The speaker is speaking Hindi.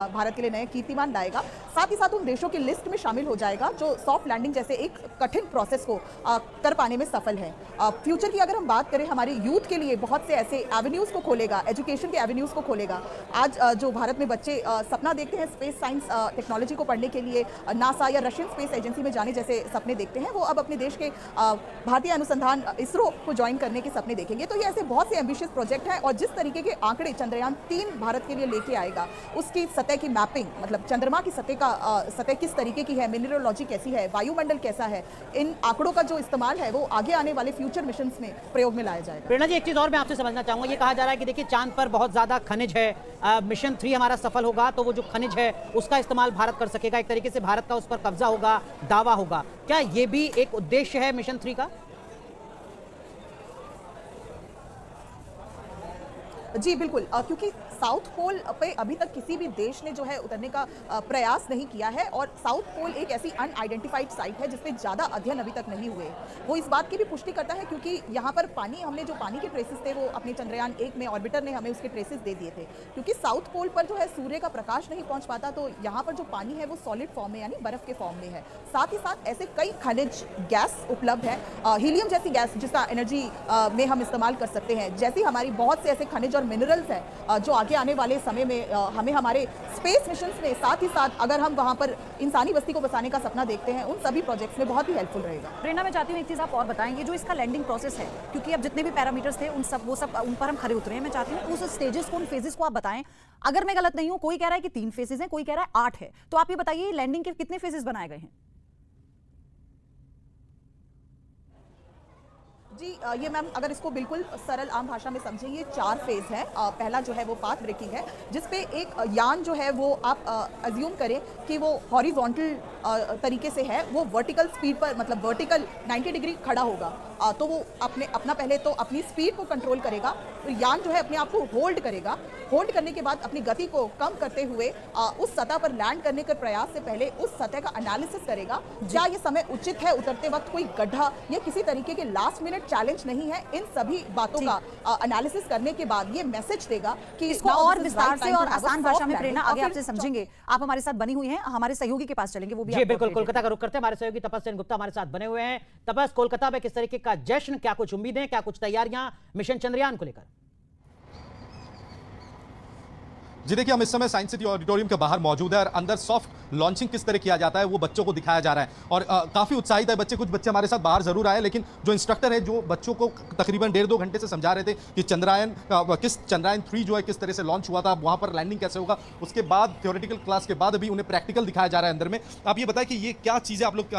भारत के लिए नए कीर्तिमान लाएगा। साथ ही साथ उन देशों की लिस्ट में शामिल हो जाएगा जो सॉफ्ट लैंडिंग जैसे एक कठिन प्रोसेस को कर पाने में सफल है। फ्यूचर की अगर हम बात करें, हमारे यूथ के लिए बहुत से ऐसे एवेन्यूज़ को खोलेगा, एजुकेशन के एवेन्यूज़ को खोलेगा। आज जो भारत में बच्चे सपना देखते हैं स्पेस साइंस टेक्नोलॉजी को पढ़ने के लिए, नासा या रशियन स्पेस एजेंसी में जाने जैसे सपने देखते हैं, वो अब अपने देश के भारतीय अनुसंधान इसरो को ज्वाइन करने के सपने देखेंगे। तो ये ऐसे बहुत से एम्बिशियस प्रोजेक्ट हैं और जिस तरीके के आंकड़े चंद्रयान 3 भारत के लिए लेके आएगा, उसकी सतह की मैपिंग, मतलब चंद्रमा की सतह किस तरीके की है, मिनरलॉजी कैसी है, वायुमंडल कैसा है, इन आंकड़ों का जो इस्तेमाल है वो आगे आने वाले फ्यूचर मिशंस में प्रयोग में लाया जाएगा। प्रेरणा जी, एक चीज और मैं आपसे समझना चाहूंगा, ये कहा जा रहा है कि देखिए चांद पर बहुत ज्यादा खनिज है, मिशन 3 हमारा सफल होगा तो वो जो खनिज है उसका इस्तेमाल भारत कर सकेगा, एक तरीके से भारत का उस पर कब्जा होगा, दावा होगा। क्या ये भी एक उद्देश्य है मिशन 3 का? जी बिल्कुल, क्योंकि साउथ पोल पे अभी तक किसी भी देश ने जो है उतरने का प्रयास नहीं किया है और साउथ पोल एक ऐसी अनआइडेंटिफाइड साइट है जिसपे ज़्यादा अध्ययन अभी तक नहीं हुए। वो इस बात की भी पुष्टि करता है क्योंकि यहाँ पर हमने जो पानी के ट्रेसेस थे वो अपने चंद्रयान 1 में ऑर्बिटर ने हमें उसके ट्रेसेस दे दिए थे। क्योंकि साउथ पोल पर जो है सूर्य का प्रकाश नहीं पहुँच पाता, तो यहाँ पर जो पानी है वो सॉलिड फॉर्म में यानी बर्फ के फॉर्म में है। साथ ही साथ ऐसे कई खनिज गैस उपलब्ध है, हीलियम जैसी गैस जिसका एनर्जी में हम इस्तेमाल कर सकते हैं, जैसी हमारी बहुत से ऐसे खनिज और मिनरल्स हैं जो आगे आने वाले समय में हमें हमारे स्पेस मिशंस में, साथ ही साथ अगर हम वहां पर इंसानी बस्ती को बसाने का सपना देखते हैं, उन सभी प्रोजेक्ट्स में बहुत ही हेल्पफुल रहेगा। प्रेरणा, मैं चाहती हूँ एक चीज़ आप और बताएंगे, जो इसका लैंडिंग प्रोसेस है, क्योंकि अब जितने भी पैरामीटर्स थे उन पर हम खरे उतरे हैं। मैं चाहती हूँ उस स्टेजेस को, उन फेजेस को आप बताएं। अगर मैं गलत नहीं हूँ, कोई कह रहा है कि 3 फेजेस हैं, कोई कह रहा है 8 है, तो आप ये बताइए लैंडिंग के कितने फेजेस बनाए गए हैं? जी ये मैम, अगर इसको बिल्कुल सरल आम भाषा में समझें, ये 4 फेज है। पहला जो है वो पाथ ब्रेकिंग है, जिसपे एक यान जो है वो आप अज्यूम करें कि वो हॉरिजॉन्टल तरीके से है, वो वर्टिकल स्पीड पर, मतलब वर्टिकल 90 डिग्री खड़ा होगा। तो वो अपना पहले तो अपनी स्पीड को कंट्रोल करेगा, तो यान जो है अपने आप को होल्ड करेगा। होल्ड करने के बाद अपनी गति को कम करते हुए उस सतह पर लैंड करने के प्रयास से पहले उस सतह का एनालिसिस करेगा, क्या ये समय उचित है, उतरते वक्त कोई गड्ढा या किसी तरीके के लास्ट मिनट चैलेंज नहीं है। इन सभी बातों का एनालिसिस करने के बाद ये मैसेज देगा कि इसको और विस्तार से और आसान भाषा में प्रेरणा आगे आपसे समझेंगे। आप हमारे साथ बनी हुई हैं, हमारे सहयोगी के पास चलेंगे, वो भी जी बिल्कुल, कोलकाता का रुख करते हैं। हमारे सहयोगी तपस सेन गुप्ता हमारे साथ बने हुए हैं। तपस, कोलकाता में किस तरीके का जश्न, क्या कुछ उम्मीदें, क्या कुछ तैयारियां मिशन चंद्रयान को लेकर? जी देखिए, हम इस समय साइंस सिटी ऑडिटोरियम के बाहर मौजूद है और अंदर सॉफ्ट लॉन्चिंग किस तरह किया जाता है वो बच्चों को दिखाया जा रहा है और काफ़ी उत्साहित है बच्चे। कुछ बच्चे हमारे साथ बाहर जरूर आए, लेकिन जो इंस्ट्रक्टर है जो बच्चों को तकरीबन 1.5-2 घंटे से समझा रहे थे कि चंद्रयान 3 जो है किस तरह से लॉन्च हुआ था, वहाँ पर लैंडिंग कैसे होगा, उसके बाद थ्योरेटिकल क्लास के बाद अभी उन्हें प्रैक्टिकल दिखाया जा रहा है अंदर में। आप ये बताएं कि ये क्या चीज़ें आप लोग